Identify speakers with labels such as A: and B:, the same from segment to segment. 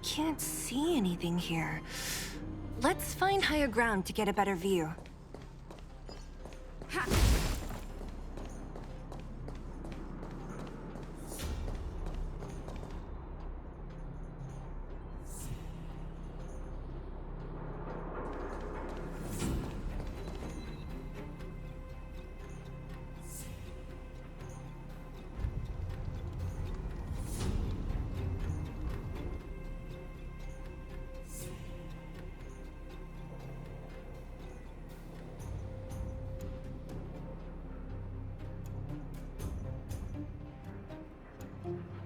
A: can't see anything here. Let's find higher ground to get a better view.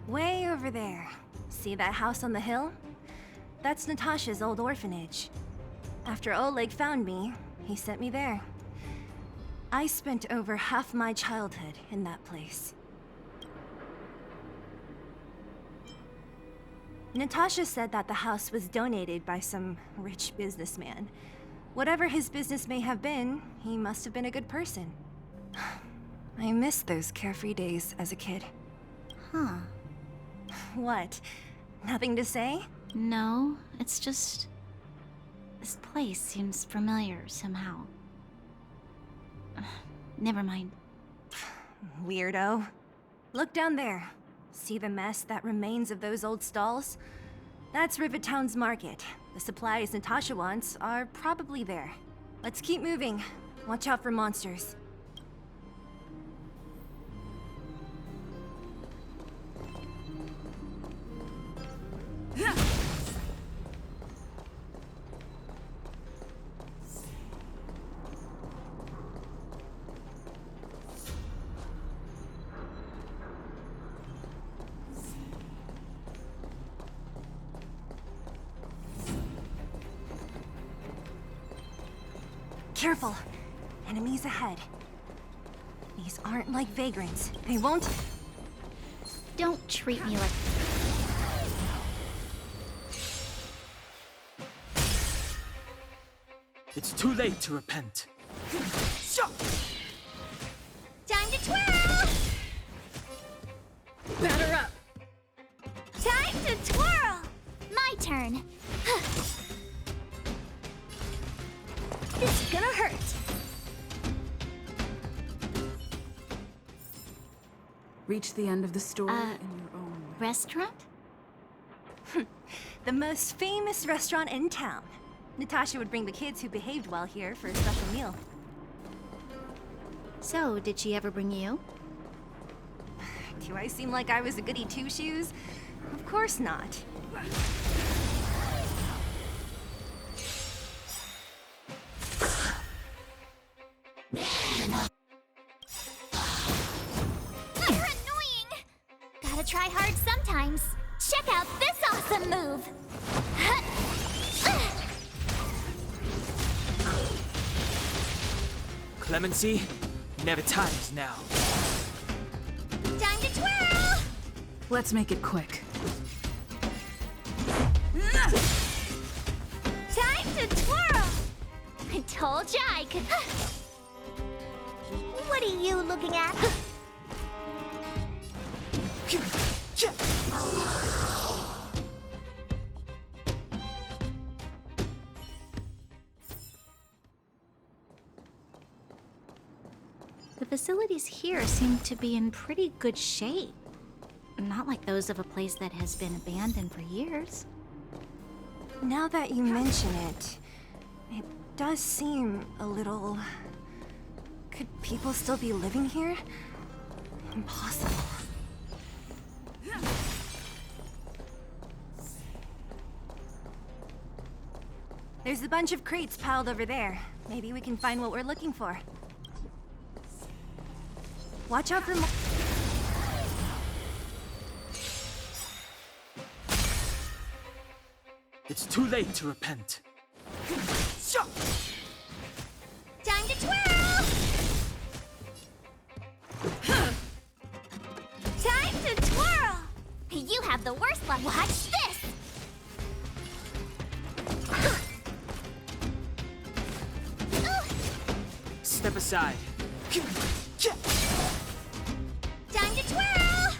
A: Way over there. See that house on the hill? That's Natasha's old orphanage. After Oleg found me, he sent me there. I spent over half my childhood in that place. Natasha said that the house was donated by some rich businessman. Whatever his business may have been, he must have been a good person. I miss those carefree days as a kid.
B: Huh.
A: What? Nothing to say?
B: No, it's just... this place seems familiar somehow. Never mind.
A: Weirdo. Look down there. See the mess that remains of those old stalls? That's Rivet Town's market. The supplies Natasha wants are probably there. Let's keep moving. Watch out for monsters. Careful! Enemies ahead. These aren't like vagrants. They won't...
B: Don't treat me like...
C: It's too late to repent.
D: Time to twirl!
A: Batter up!
D: Time to twirl! My turn. This is gonna hurt.
E: Reach the end of the story in your own way.
B: Restaurant?
A: The most famous restaurant in town. Natasha would bring the kids who behaved well here for a special meal.
B: So, did she ever bring you?
A: Do I seem like I was a goody two-shoes? Of course not.
D: You're annoying! Gotta try hard sometimes. Check out this awesome move!
C: Clemency, never times now.
D: Time to twirl!
E: Let's make it quick.
D: Time to twirl! I told ya I could... What are you looking at?
B: The facilities here seem to be in pretty good shape. Not like those of a place that has been abandoned for years.
A: Now that you mention it, it does seem a little... Could people still be living here? Impossible. There's a bunch of crates piled over there. Maybe we can find what we're looking for. Watch out for more.
C: It's too late to repent.
D: Time to twirl! Time to twirl! You have the worst luck. Watch this!
C: Step aside.
D: Time to twirl!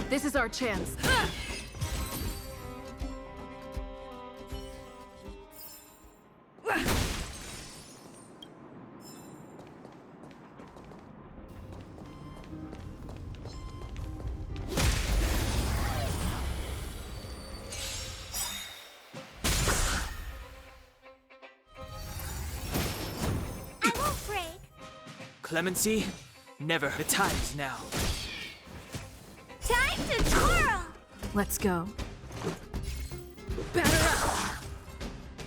E: This is our chance.
D: I won't break.
C: Clemency, never. The time is now.
D: Time to twirl!
E: Let's go.
C: Batter up!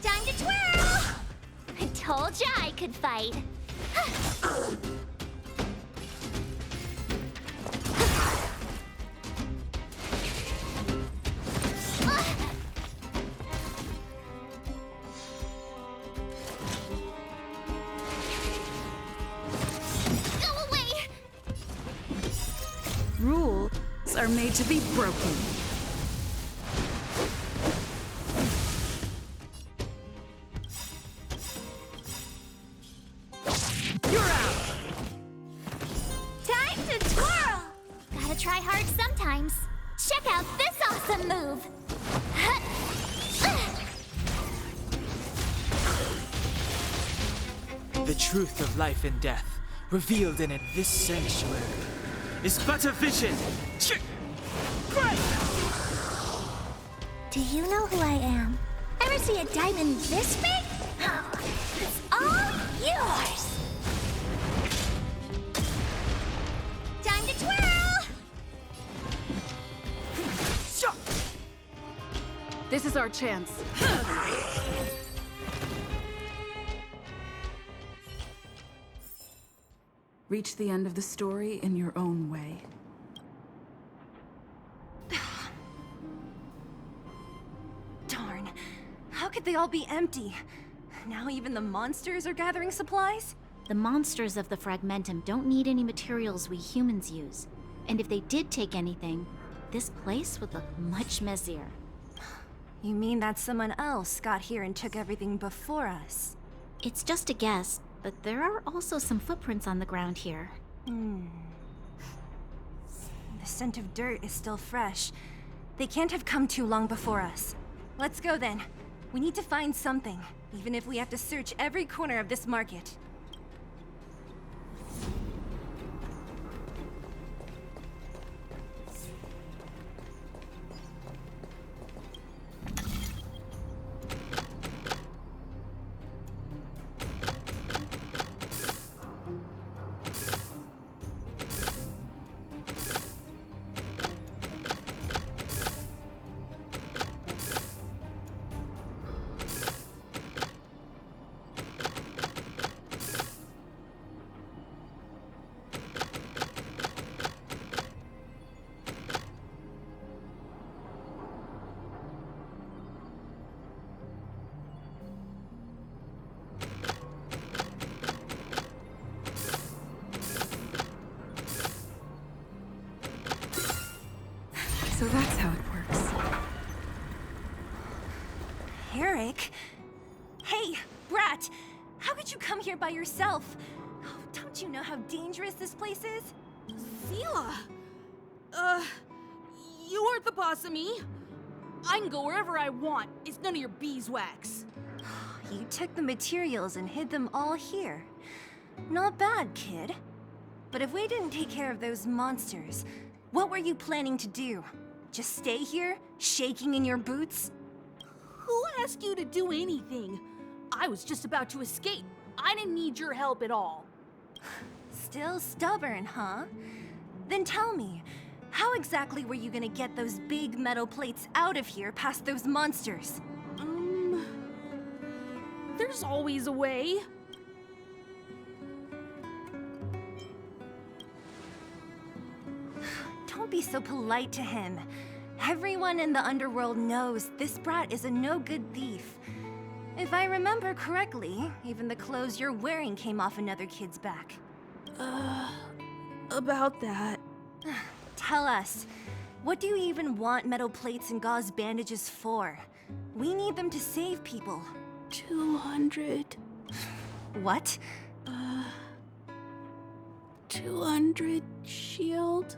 D: Time to twirl! I told ya I could fight. Go away!
E: Rules are made to be broken.
C: You're out!
D: Time to twirl! Gotta try hard sometimes. Check out this awesome move!
C: The truth of life and death, revealed in this sanctuary, is but a vision. Right!
D: Do you know who I am? Ever see a diamond this big? Oh, it's all yours! Time to twirl!
E: This is our chance. Reach the end of the story in your own way.
A: Darn. How could they all be empty? Now even the monsters are gathering supplies?
B: The monsters of the Fragmentum don't need any materials we humans use. And if they did take anything, this place would look much messier.
A: You mean that someone else got here and took everything before us?
B: It's just a guess, but there are also some footprints on the ground here.
A: The scent of dirt is still fresh. They can't have come too long before us. Let's go then. We need to find something, even if we have to search every corner of this market.
E: So that's how it works.
A: Eric? Hey, Brat! How could you come here by yourself? Oh, don't you know how dangerous this place is?
F: Sela! You aren't the boss of me. I can go wherever I want. It's none of your beeswax.
A: You took the materials and hid them all here. Not bad, kid. But if we didn't take care of those monsters, what were you planning to do? Just stay here, shaking in your boots?
F: Who asked you to do anything? I was just about to escape. I didn't need your help at all.
A: Still stubborn, huh? Then tell me, how exactly were you gonna get those big metal plates out of here past those monsters?
F: There's always a way.
A: Don't be so polite to him. Everyone in the underworld knows this brat is a no-good thief. If I remember correctly, even the clothes you're wearing came off another kid's back.
F: About that.
A: Tell us, what do you even want metal plates and gauze bandages for? We need them to save people.
F: 200.
A: What?
F: 200 shield?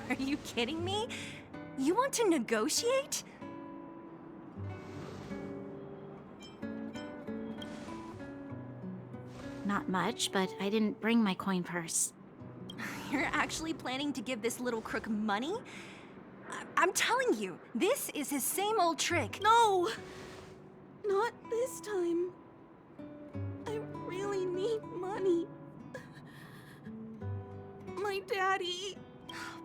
A: Are you kidding me? You want to negotiate?
B: Not much, but I didn't bring my coin purse.
A: You're actually planning to give this little crook money? I'm telling you, this is his same old trick.
E: No! Not this time. I really need money. My daddy.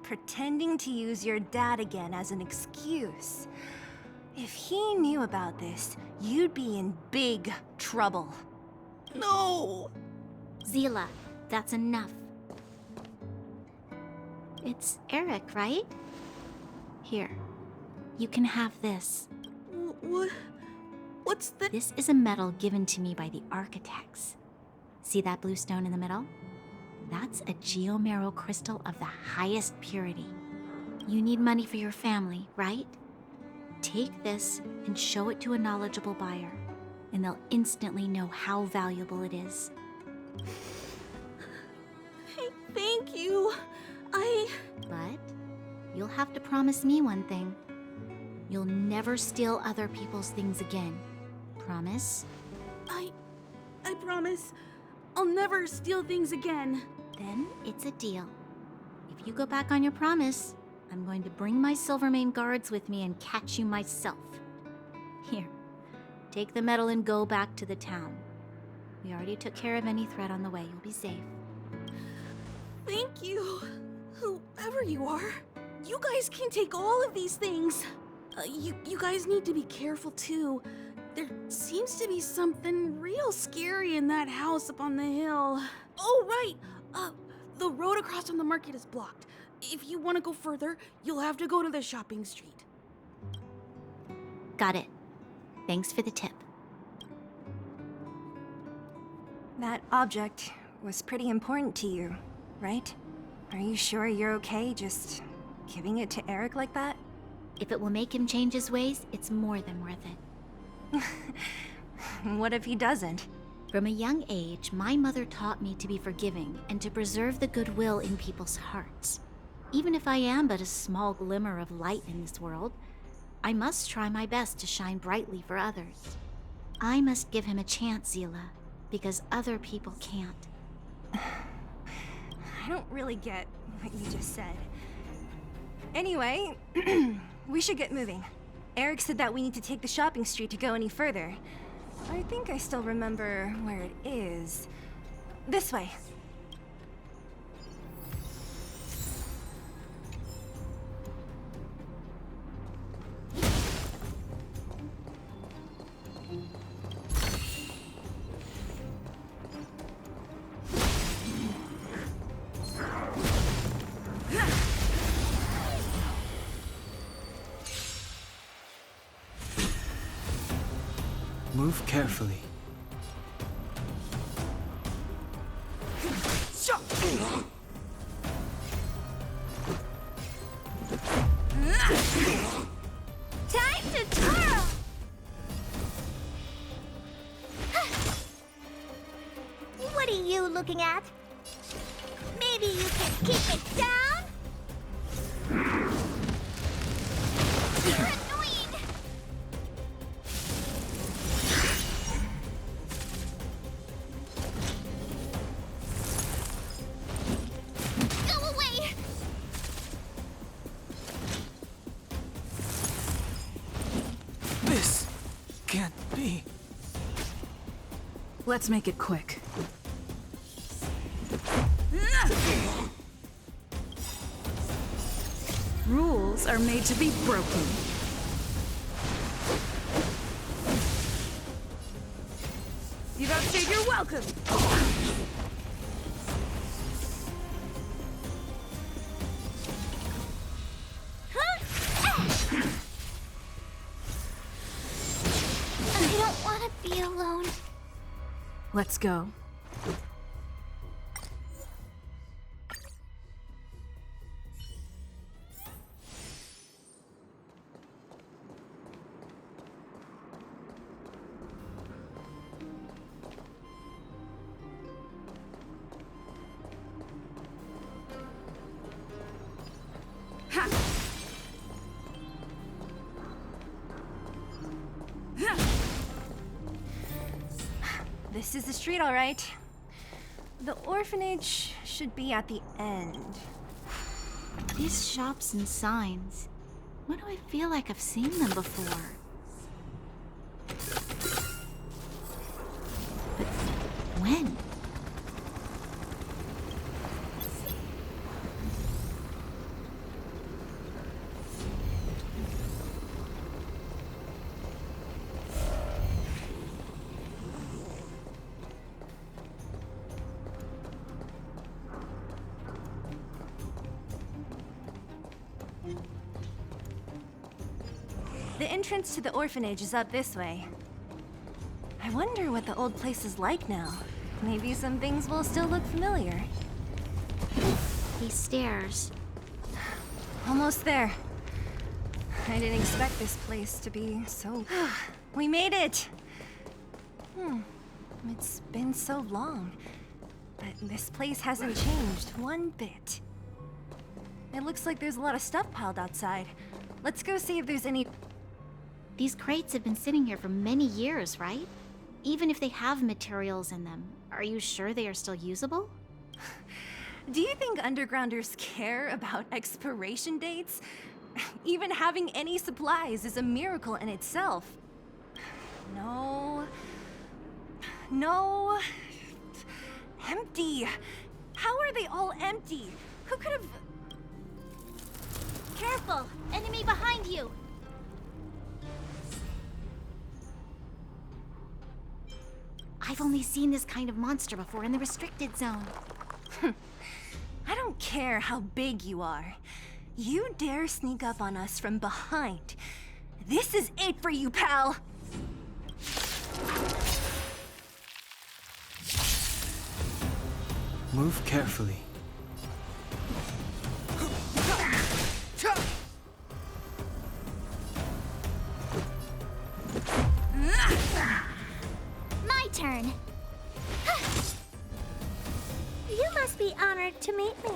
A: Pretending to use your dad again as an excuse. If he knew about this, you'd be in big trouble.
E: No!
B: Zila, that's enough. It's Eric, right? Here, you can have this.
E: What's the...
B: This is a medal given to me by the architects. See that blue stone in the middle? That's a geomerald crystal of the highest purity. You need money for your family, right? Take this and show it to a knowledgeable buyer, and they'll instantly know how valuable it is.
E: Thank you.
B: But you'll have to promise me one thing. You'll never steal other people's things again. Promise?
E: I promise. I'll never steal things again.
B: Then it's a deal. If you go back on your promise, I'm going to bring my Silvermane guards with me and catch you myself. Here, take the medal and go back to the town. We already took care of any threat on the way. You'll be safe.
E: Thank you. Whoever you are, you guys can take all of these things. You guys need to be careful too. There seems to be something real scary in that house up on the hill. Oh, right. The road across from the market is blocked. If you want to go further, you'll have to go to the shopping street.
B: Got it. Thanks for the tip.
A: That object was pretty important to you, right? Are you sure you're okay just giving it to Eric like that?
B: If it will make him change his ways, it's more than worth it.
A: What if he doesn't?
B: From a young age, my mother taught me to be forgiving and to preserve the goodwill in people's hearts. Even if I am but a small glimmer of light in this world, I must try my best to shine brightly for others. I must give him a chance, Zila, because other people can't.
A: I don't really get what you just said. Anyway, we should get moving. Eric said that we need to take the shopping street to go any further. I think I still remember where it is. This way.
C: Move carefully.
D: Time to twirl! What are you looking at? Maybe you can keep it down? You're annoying! Go away!
C: This can't be.
E: Let's make it quick. Rules are made to be broken. You've outstayed your welcome!
D: I don't want to be alone.
E: Let's go.
A: This is the street, all right. The orphanage should be at the end.
B: These shops and signs. Why do I feel like I've seen them before? But when?
A: The entrance to the orphanage is up this way. I wonder what the old place is like now. Maybe some things will still look familiar.
B: These stairs.
A: Almost there. I didn't expect this place to be so... We made it! It's been so long, but this place hasn't changed one bit. It looks like there's a lot of stuff piled outside. Let's go see if there's any...
B: These crates have been sitting here for many years, right? Even if they have materials in them, are you sure they are still usable?
A: Do you think undergrounders care about expiration dates? Even having any supplies is a miracle in itself. No. No. Empty. How are they all empty? Who could have...
D: Careful! Enemy behind you!
B: I've only seen this kind of monster before in the restricted zone.
A: I don't care how big you are. You dare sneak up on us from behind. This is it for you, pal!
C: Move carefully.
D: My turn. You must be honored to meet me.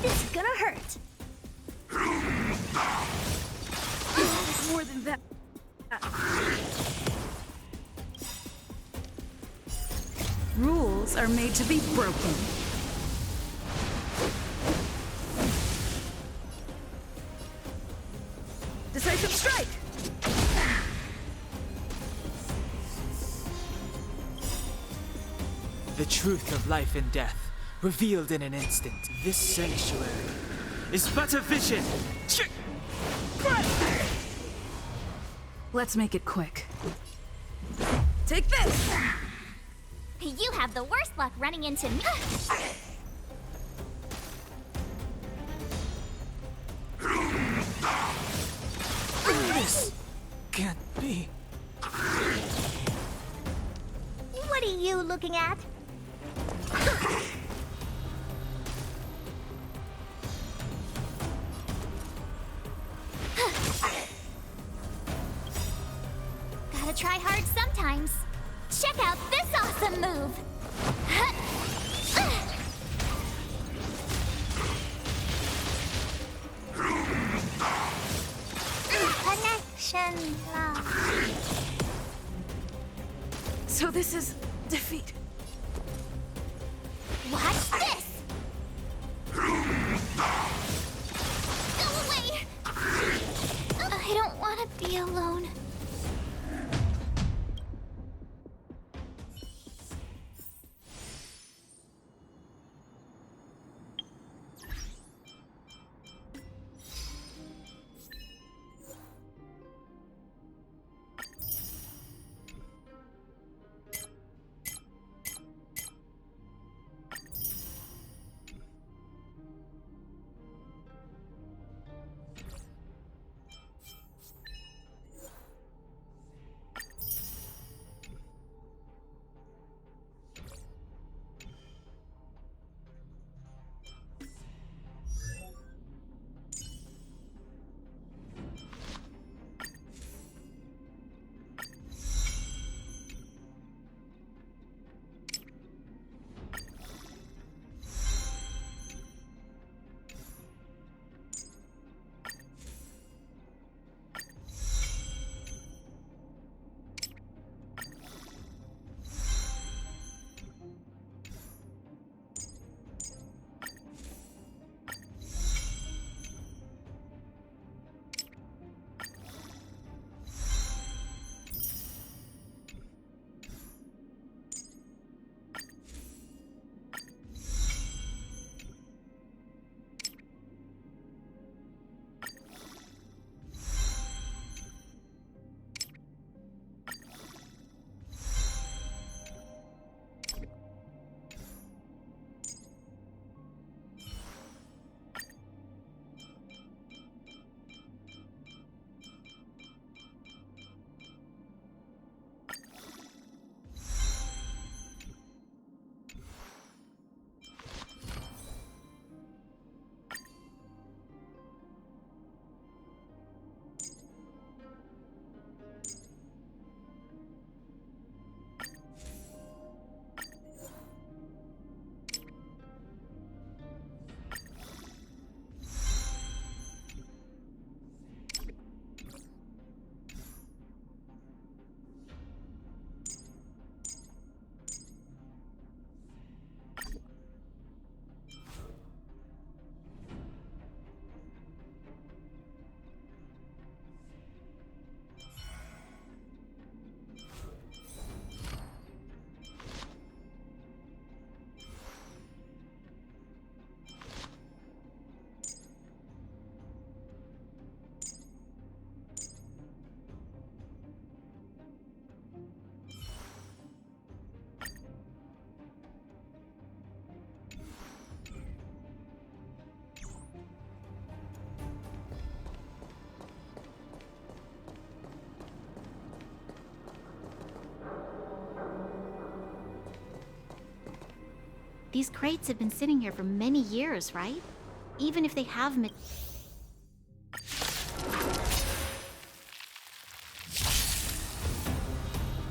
D: This is gonna hurt.
E: More than that. Rules are made to be broken. Decisive strike!
C: The truth of life and death, revealed in an instant. This sanctuary is but a vision.
E: Let's make it quick. Take this!
D: You have the worst luck running into me.
C: This can't be.
D: What are you looking at? Gotta try hard sometimes. Check out this awesome move! Connection lost.
E: So this is defeat.
D: Watch this! Go away! I don't want to be alone.
B: These crates have been sitting here for many years, right? Even if they have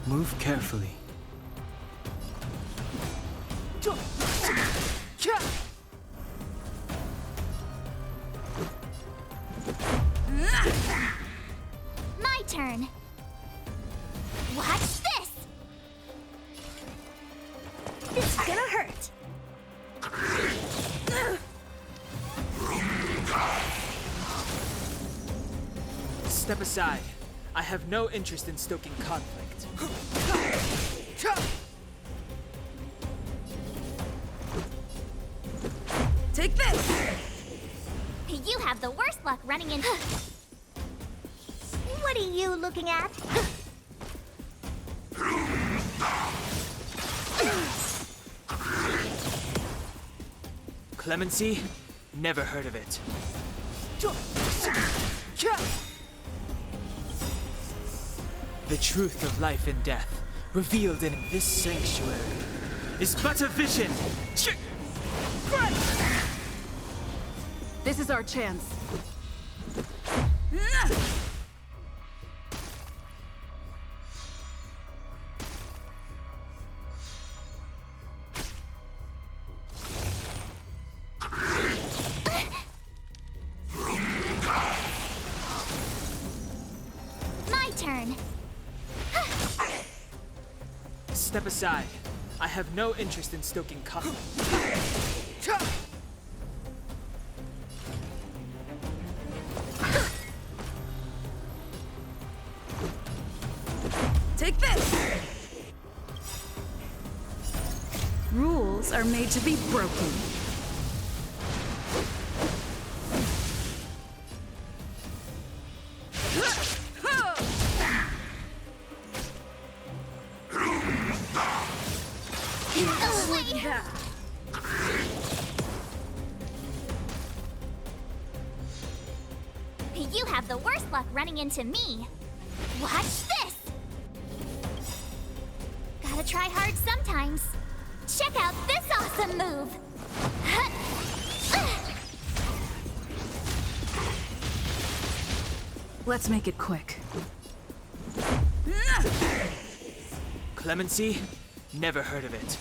C: Move carefully.
D: My turn. Watch this! This is gonna hurt.
C: Step aside. I have no interest in stoking conflict.
A: Take this!
D: You have the worst luck running into... What are you looking at?
C: Clemency? Never heard of it. The truth of life and death, revealed in this sanctuary, is but a vision.
F: This is our chance.
D: My turn.
C: Step aside. I have no interest in stoking conflict.
A: Take this!
E: Rules are made to be broken.
D: You have the worst luck running into me. Watch this! Gotta try hard sometimes. Check out this awesome move!
E: Let's make it quick.
C: Clemency? Never heard of it.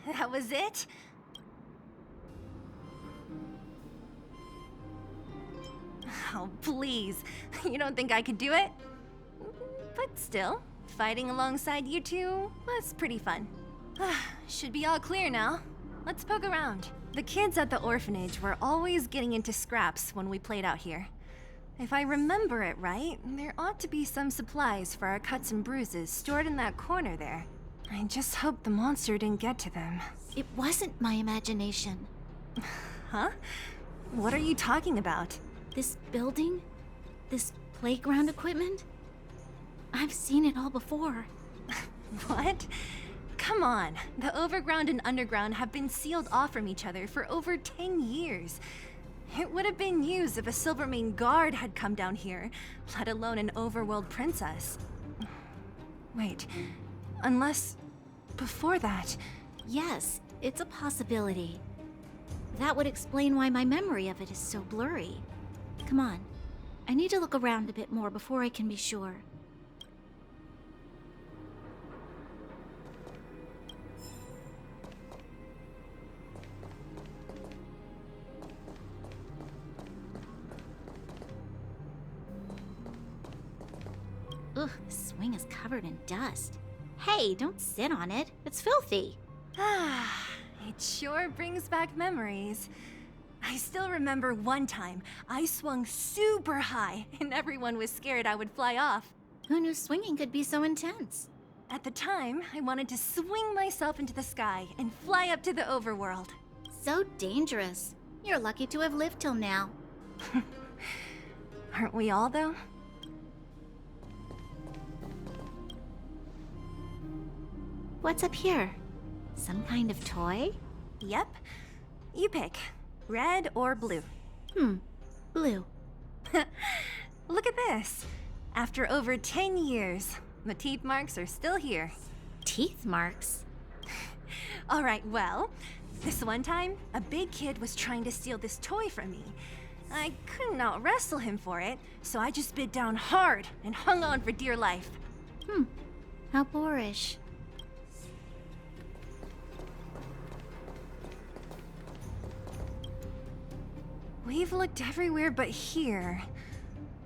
A: That was it? Oh, please. You don't think I could do it? But still, fighting alongside you two was pretty fun. Should be all clear now. Let's poke around. The kids at the orphanage were always getting into scraps when we played out here. If I remember it right, there ought to be some supplies for our cuts and bruises stored in that corner there. I just hope the monster didn't get to them.
B: It wasn't my imagination.
A: Huh? What are you talking about?
B: This building? This playground equipment? I've seen it all before.
A: What? Come on. The overground and underground have been sealed off from each other for over 10 years. It would have been used if a Silvermane guard had come down here, let alone an overworld princess. Wait, unless before that.
B: Yes, it's a possibility. That would explain why my memory of it is so blurry. Come on. I need to look around a bit more before I can be sure. Ugh, the swing is covered in dust. Hey, don't sit on it. It's filthy.
A: Ah, it sure brings back memories. I still remember one time I swung super high and everyone was scared I would fly off.
B: Who knew swinging could be so intense?
A: At the time, I wanted to swing myself into the sky and fly up to the overworld.
B: So dangerous. You're lucky to have lived till now.
A: Aren't we all, though?
B: What's up here? Some kind of toy?
A: Yep. You pick. Red or blue.
B: Blue.
A: Look at this. After over 10 years, the teeth marks are still here.
B: Teeth marks?
A: All right, well, this one time, a big kid was trying to steal this toy from me. I couldn't out-wrestle him for it, so I just bit down hard and hung on for dear life.
B: How boorish.
A: We've looked everywhere but here.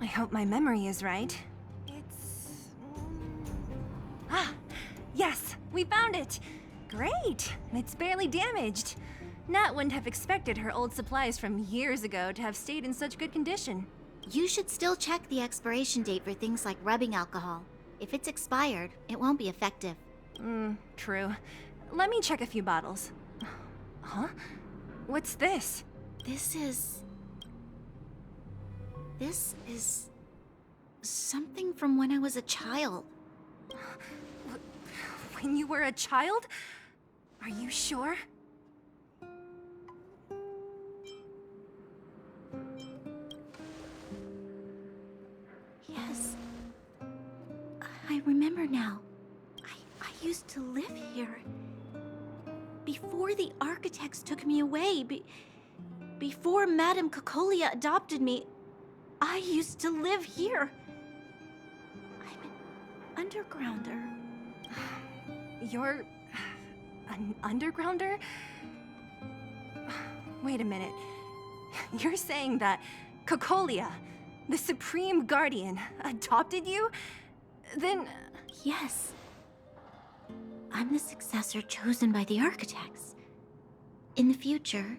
A: I hope my memory is right. It's... Ah! Yes! We found it! Great! It's barely damaged. Nat wouldn't have expected her old supplies from years ago to have stayed in such good condition.
B: You should still check the expiration date for things like rubbing alcohol. If it's expired, it won't be effective.
A: True. Let me check a few bottles. Huh? What's this?
B: This is something from when I was a child.
A: When you were a child? Are you sure?
B: Yes. I remember now. I used to live here. Before the architects took me away, before Madame Cocolia adopted me, I used to live here. I'm an undergrounder.
A: You're... an undergrounder? Wait a minute. You're saying that Cocolia, the Supreme Guardian, adopted you? Then...
B: Yes. I'm the successor chosen by the architects. In the future,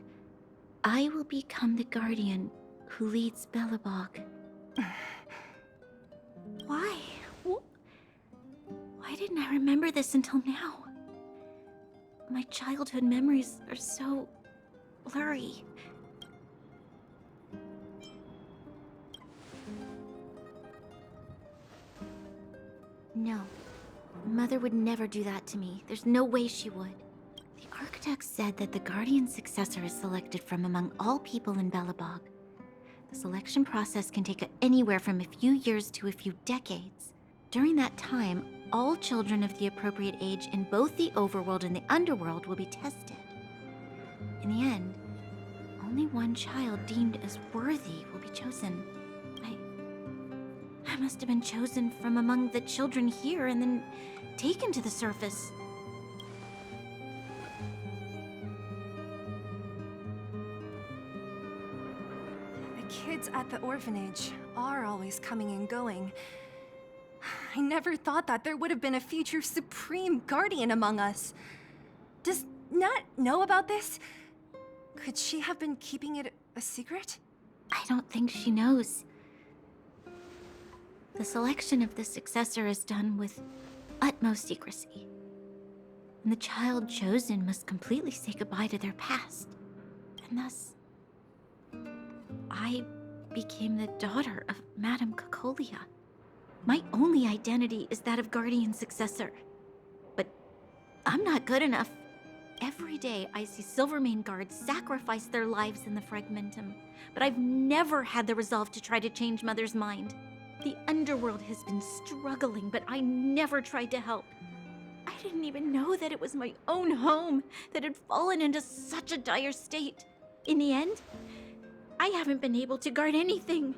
B: I will become the guardian who leads Belobog. Why? Why didn't I remember this until now? My childhood memories are so blurry. No. Mother would never do that to me. There's no way she would. The architect said that the guardian's successor is selected from among all people in Belobog. The selection process can take anywhere from a few years to a few decades. During that time, all children of the appropriate age in both the overworld and the underworld will be tested. In the end, only one child deemed as worthy will be chosen. I must have been chosen from among the children here and then taken to the surface.
A: The kids at the orphanage are always coming and going. I never thought that there would have been a future Supreme Guardian among us. Does Nat know about this? Could she have been keeping it a secret?
B: I don't think she knows. The selection of the successor is done with utmost secrecy. And the child chosen must completely say goodbye to their past. And thus, I became the daughter of Madame Cocolia. My only identity is that of guardian successor. But I'm not good enough. Every day I see Silvermane guards sacrifice their lives in the Fragmentum, but I've never had the resolve to try to change Mother's mind. The underworld has been struggling, but I never tried to help. I didn't even know that it was my own home that had fallen into such a dire state. In the end, I haven't been able to guard anything.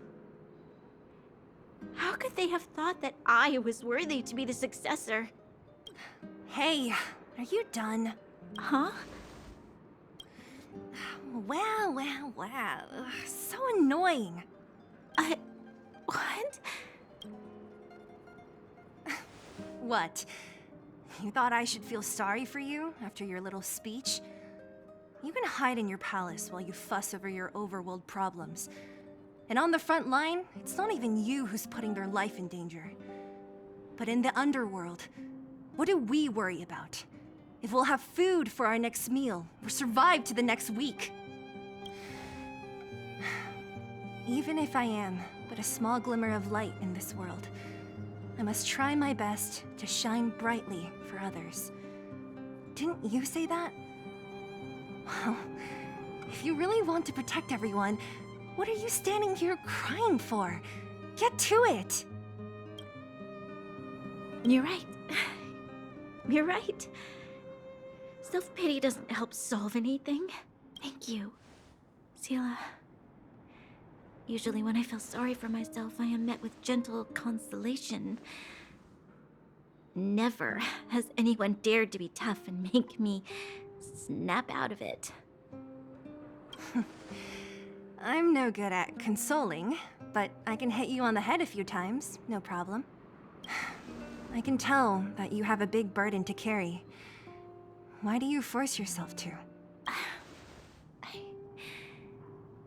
B: How could they have thought that I was worthy to be the successor?
A: Hey, are you done?
B: Huh?
A: Wow. So annoying.
B: What?
A: What? You thought I should feel sorry for you after your little speech? You can hide in your palace while you fuss over your overworld problems. And on the front line, it's not even you who's putting their life in danger. But in the underworld, what do we worry about? If we'll have food for our next meal, or survive to the next week. Even if I am but a small glimmer of light in this world, I must try my best to shine brightly for others. Didn't you say that? Well, if you really want to protect everyone, What are you standing here crying for? Get to it!
B: You're right. You're right. Self-pity doesn't help solve anything. Thank you, Sela. Usually when I feel sorry for myself, I am met with gentle consolation. Never has anyone dared to be tough and make me snap out of it.
A: I'm no good at consoling, but I can hit you on the head a few times, no problem. I can tell that you have a big burden to carry. Why do you force yourself to?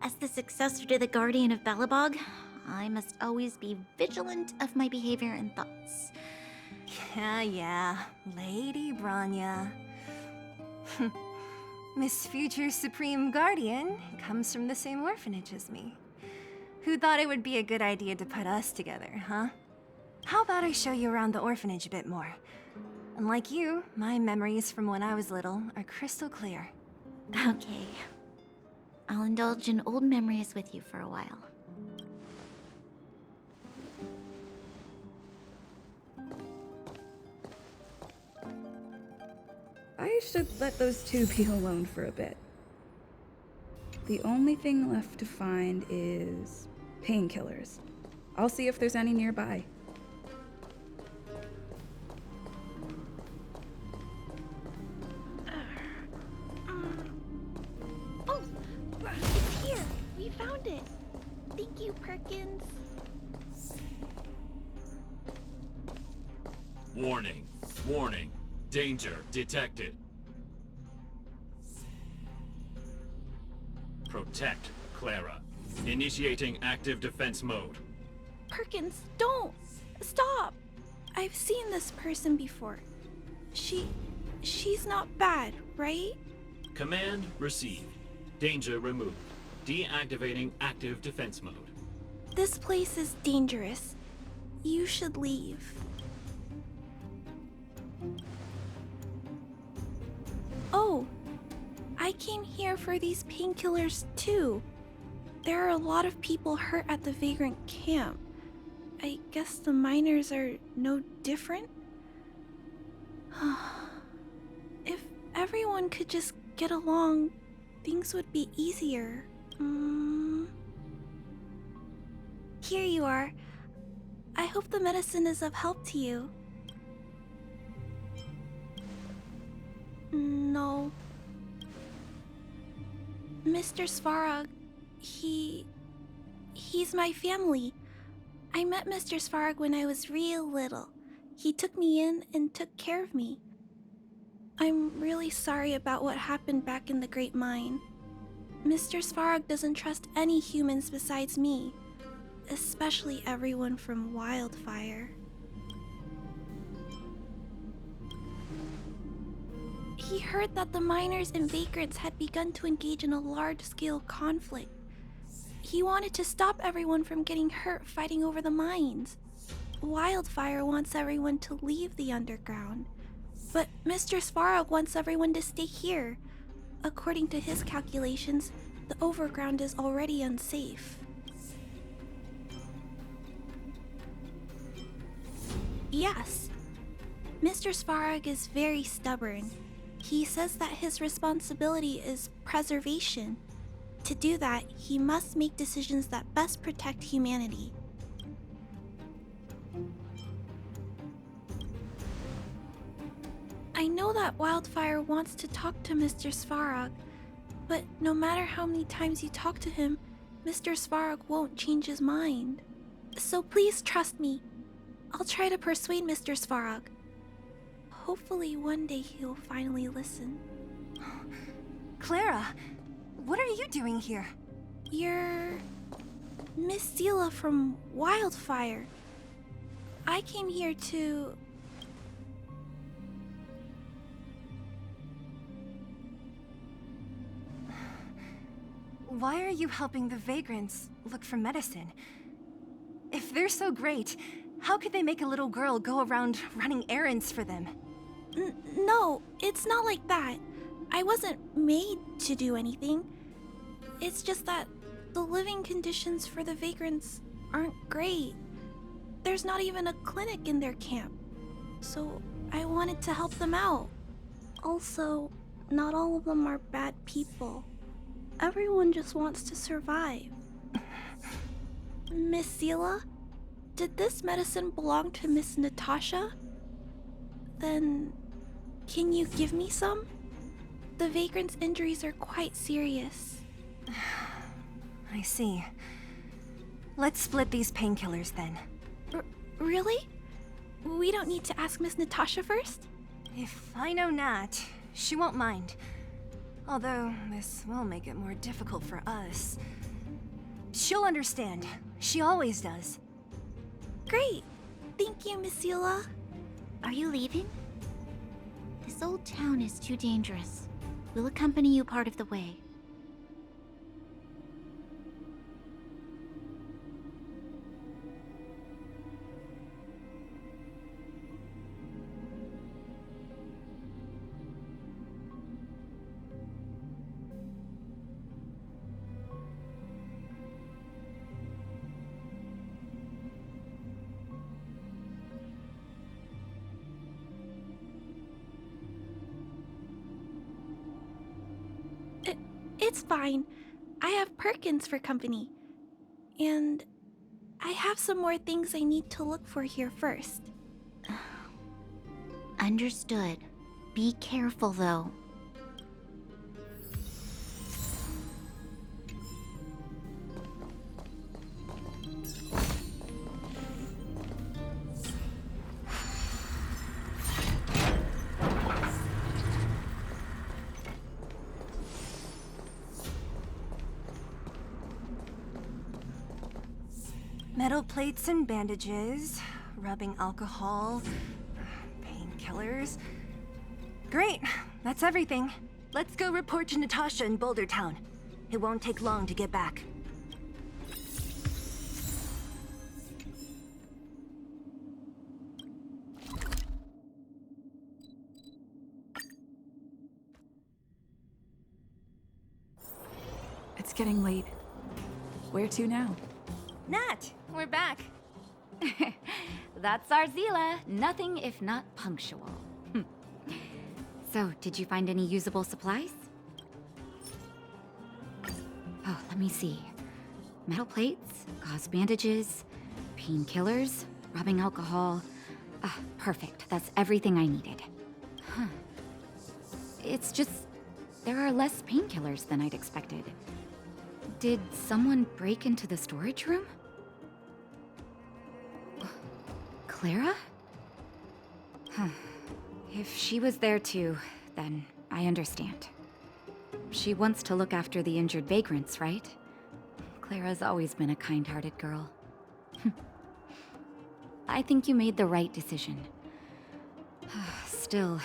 B: As the successor to the Guardian of Balabog, I must always be vigilant of my behavior and thoughts.
A: Yeah, Lady Branya. Miss Future Supreme Guardian comes from the same orphanage as me. Who thought it would be a good idea to put us together, huh? How about I show you around the orphanage a bit more? Unlike you, my memories from when I was little are crystal clear.
B: Okay. I'll indulge in old memories with you for a while.
G: I should let those two be alone for a bit. The only thing left to find is painkillers. I'll see if there's any nearby.
D: Oh, it's here. We found it. Thank you, Perkins.
H: Warning. Warning. Danger detected. Protect Clara. Initiating active defense mode.
E: Perkins, don't! Stop! I've seen this person before. She's not bad, right?
H: Command received. Danger removed. Deactivating active defense mode.
E: This place is dangerous. You should leave. Oh, I came here for these painkillers too. There are a lot of people hurt at the Vagrant camp. I guess the miners are no different? If everyone could just get along, things would be easier. Here you are. I hope the medicine is of help to you. No. Mr. Svarog, he's my family. I met Mr. Svarog when I was real little. He took me in and took care of me. I'm really sorry about what happened back in the Great Mine. Mr. Svarog doesn't trust any humans besides me, especially everyone from Wildfire. He heard that the miners and vagrants had begun to engage in a large-scale conflict. He wanted to stop everyone from getting hurt fighting over the mines. Wildfire wants everyone to leave the underground, but Mr. Svarog wants everyone to stay here. According to his calculations, the overground is already unsafe. Yes, Mr. Svarog is very stubborn. He says that his responsibility is preservation. To do that, he must make decisions that best protect humanity. I know that Wildfire wants to talk to Mr. Svarog, but no matter how many times you talk to him, Mr. Svarog won't change his mind. So please trust me. I'll try to persuade Mr. Svarog. Hopefully one day he'll finally listen.
A: Clara, what are you doing here?
E: You're Miss Sela from Wildfire. I came here to...
A: Why are you helping the vagrants look for medicine? If they're so great, how could they make a little girl go around running errands for them?
E: No, it's not like that. I wasn't made to do anything. It's just that the living conditions for the vagrants aren't great. There's not even a clinic in their camp. So I wanted to help them out. Also, not all of them are bad people. Everyone just wants to survive. Miss Sela, did this medicine belong to Miss Natasha? Then, can you give me some? The vagrant's injuries are quite serious.
A: I see. Let's split these painkillers then.
E: Really? We don't need to ask Miss Natasha first?
A: If I know Nat, she won't mind. Although, this will make it more difficult for us. She'll understand. She always does.
E: Great. Thank you, Miss Sela.
B: Are you leaving? This old town is too dangerous. We'll accompany you part of the way.
E: It's fine. I have Perkins for company. And I have some more things I need to look for here first.
B: Understood. Be careful, though.
A: Metal plates and bandages, rubbing alcohol, painkillers. Great, that's everything. Let's go report to Natasha in Boulder Town. It won't take long to get back.
G: It's getting late. Where to now?
A: Nat, we're back.
B: That's our Zila. Nothing if not punctual. So, did you find any usable supplies? Oh, let me see. Metal plates, gauze bandages, painkillers, rubbing alcohol. Perfect. That's everything I needed. Huh. It's just, there are less painkillers than I'd expected. Did someone break into the storage room? Clara? Huh. If she was there too, then I understand. She wants to look after the injured vagrants, right? Clara's always been a kind-hearted girl. I think you made the right decision. Still,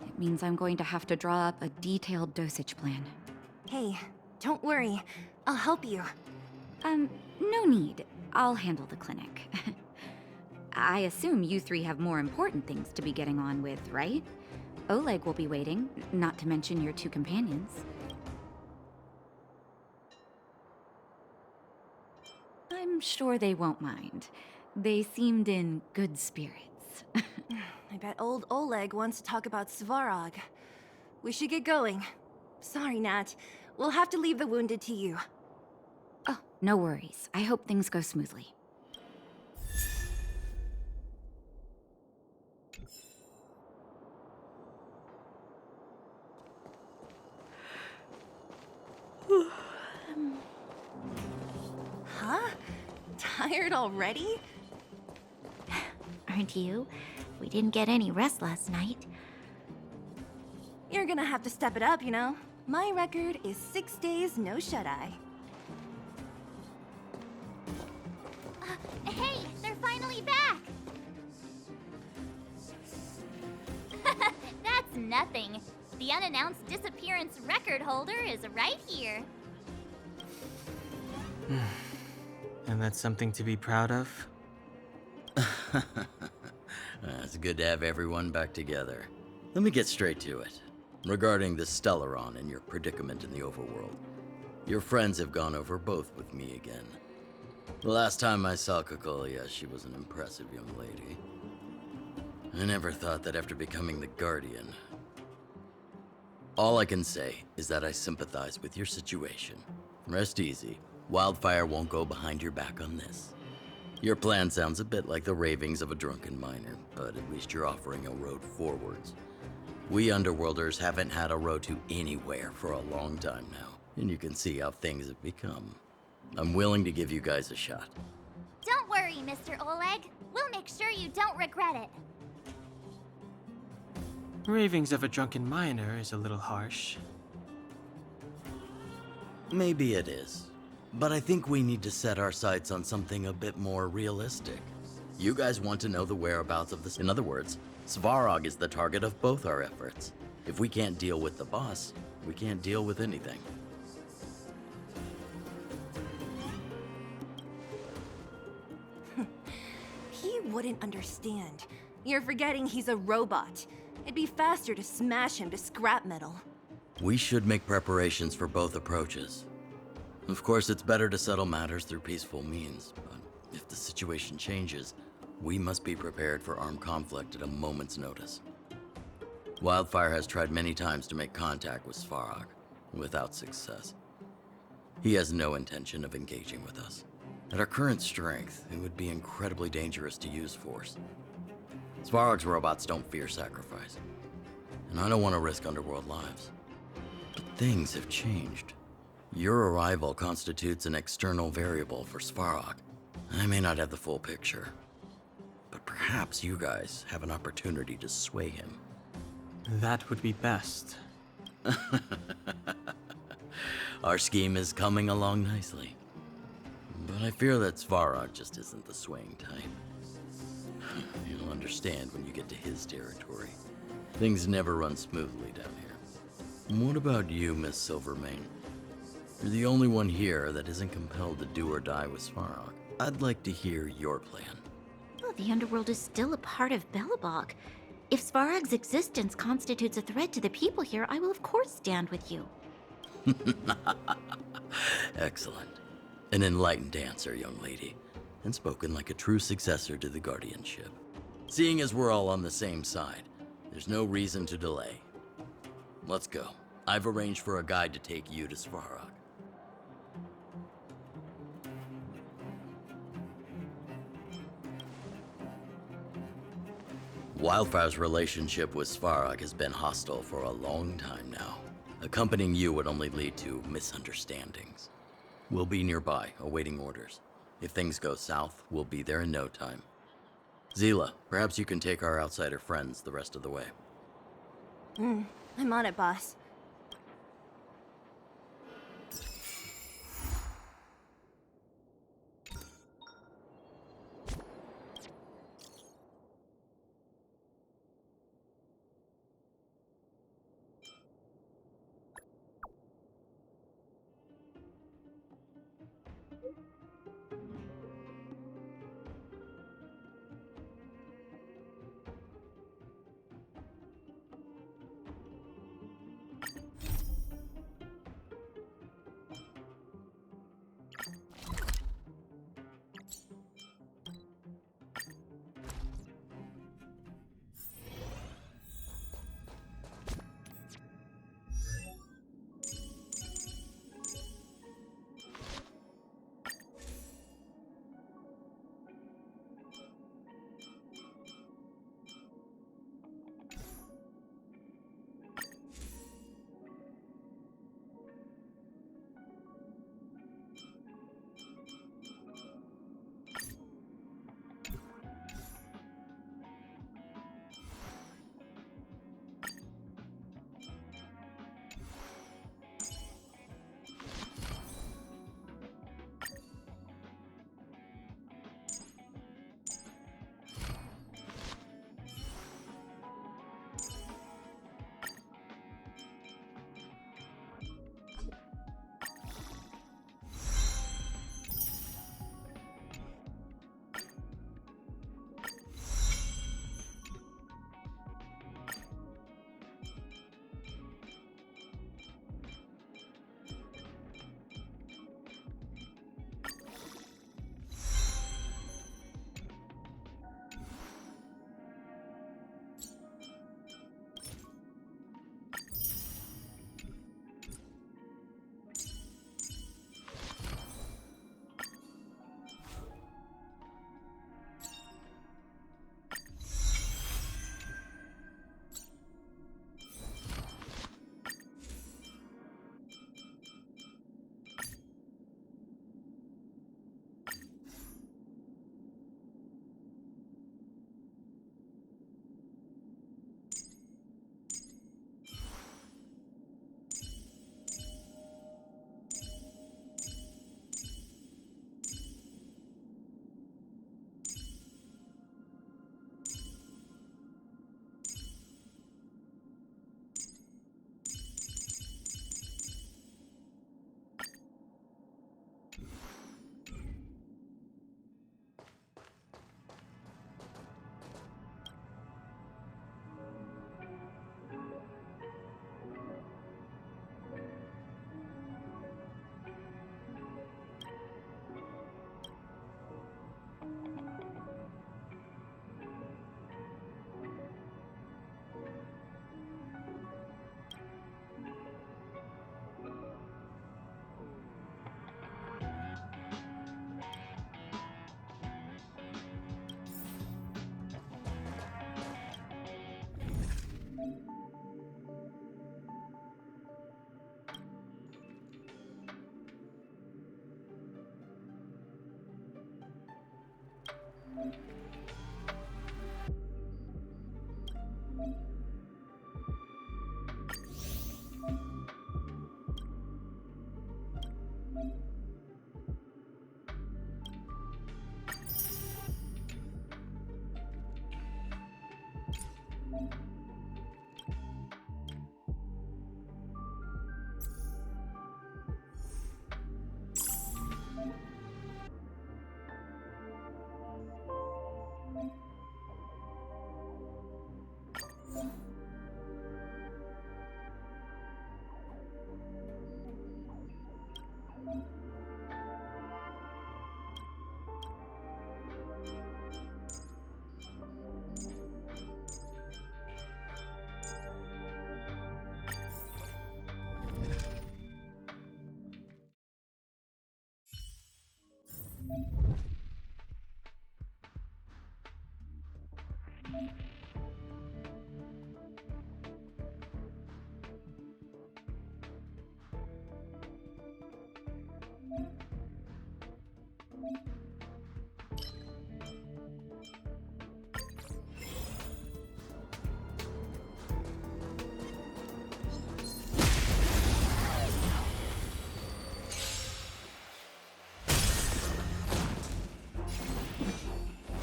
B: it means I'm going to have to draw up a detailed dosage plan.
A: Hey, don't worry. I'll help you.
B: No need. I'll handle the clinic. I assume you three have more important things to be getting on with, right? Oleg will be waiting, not to mention your two companions. I'm sure they won't mind. They seemed in good spirits.
A: I bet old Oleg wants to talk about Svarog. We should get going. Sorry, Nat. We'll have to leave the wounded to you.
B: Oh, no worries. I hope things go smoothly.
A: Huh? Tired already?
B: Aren't you? We didn't get any rest last night.
A: You're gonna have to step it up, you know? My record is 6 days, no shut-eye.
D: Hey, they're finally back! That's nothing. The unannounced disappearance record holder is right here.
C: And that's something to be proud of?
I: It's good to have everyone back together. Let me get straight to it. Regarding the Stellaron and your predicament in the overworld. Your friends have gone over both with me again. The last time I saw Kokolia, she was an impressive young lady. I never thought that after becoming the Guardian. All I can say is that I sympathize with your situation. Rest easy. Wildfire won't go behind your back on this. Your plan sounds a bit like the ravings of a drunken miner, but at least you're offering a road forwards. We Underworlders haven't had a road to anywhere for a long time now, and you can see how things have become. I'm willing to give you guys a shot.
D: Don't worry, Mr. Oleg. We'll make sure you don't regret it.
C: Ravings of a drunken miner is a little harsh.
I: Maybe it is, but I think we need to set our sights on something a bit more realistic. You guys want to know the whereabouts of this. In other words, Svarog is the target of both our efforts. If we can't deal with the boss, we can't deal with anything.
A: He wouldn't understand. You're forgetting he's a robot. It'd be faster to smash him to scrap metal.
I: We should make preparations for both approaches. Of course, it's better to settle matters through peaceful means, but if the situation changes, we must be prepared for armed conflict at a moment's notice. Wildfire has tried many times to make contact with Svarog, without success. He has no intention of engaging with us. At our current strength, it would be incredibly dangerous to use force. Svarog's robots don't fear sacrifice, and I don't want to risk Underworld lives. But things have changed. Your arrival constitutes an external variable for Svarog. I may not have the full picture, but perhaps you guys have an opportunity to sway him.
C: That would be best.
I: Our scheme is coming along nicely, but I fear that Svarog just isn't the swaying type. You'll understand when you get to his territory. Things never run smoothly down here. And what about you, Miss Silvermane? You're the only one here that isn't compelled to do or die with Svarog. I'd like to hear your plan.
B: Well, the Underworld is still a part of Belobog. If Svarog's existence constitutes a threat to the people here, I will of course stand with you.
I: Excellent. An enlightened answer, young lady, and spoken like a true successor to the guardianship. Seeing as we're all on the same side, there's no reason to delay. Let's go. I've arranged for a guide to take you to Svarog. Wildfire's relationship with Svarog has been hostile for a long time now. Accompanying you would only lead to misunderstandings. We'll be nearby, awaiting orders. If things go south, we'll be there in no time. Zila, perhaps you can take our outsider friends the rest of the way.
A: I'm on it, boss.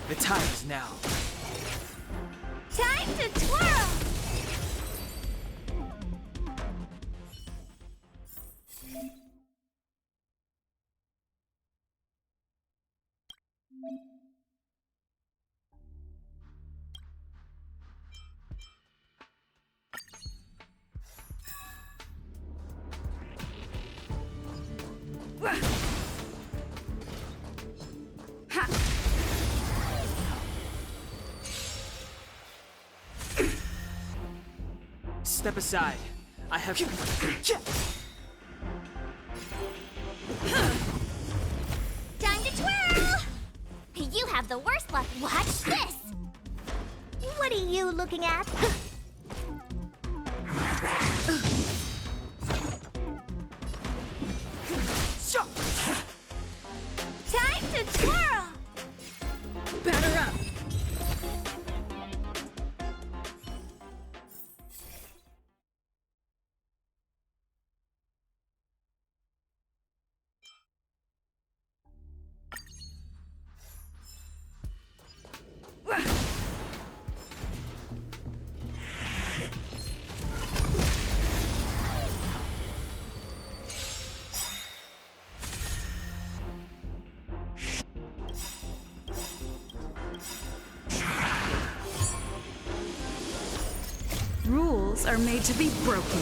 C: The time is now.
D: Time to twirl!
C: Step aside. I have.
D: Time to twirl! You have the worst luck. Watch this! What are you looking at? Time to twirl!
G: Batter up! Rules are made to be broken.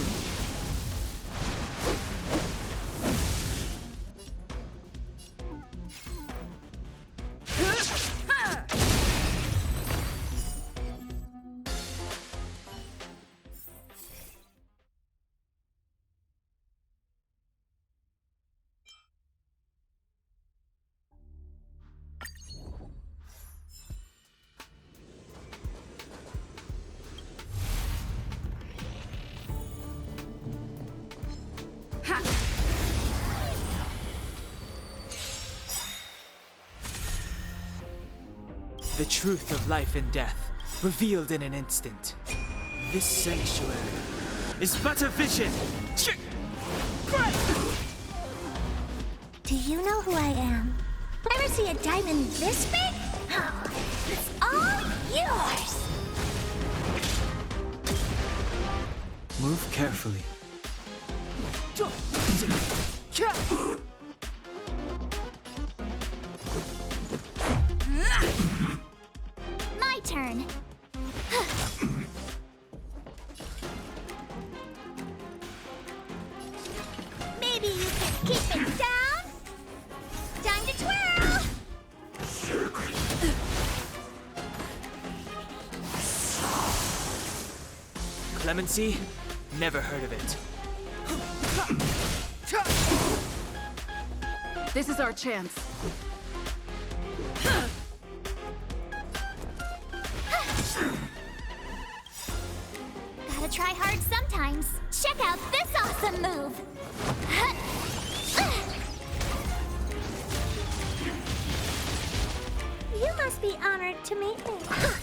C: The truth of life and death, revealed in an instant. This sanctuary is but a vision.
D: Do you know who I am? Ever see a diamond this big? Oh, it's all yours!
C: Move carefully.
D: My turn. Maybe you can keep it down? Time to twirl!
C: Clemency? Never heard of it.
F: This is our chance.
D: Gotta try hard sometimes. Check out this awesome move! You must be honored to meet me.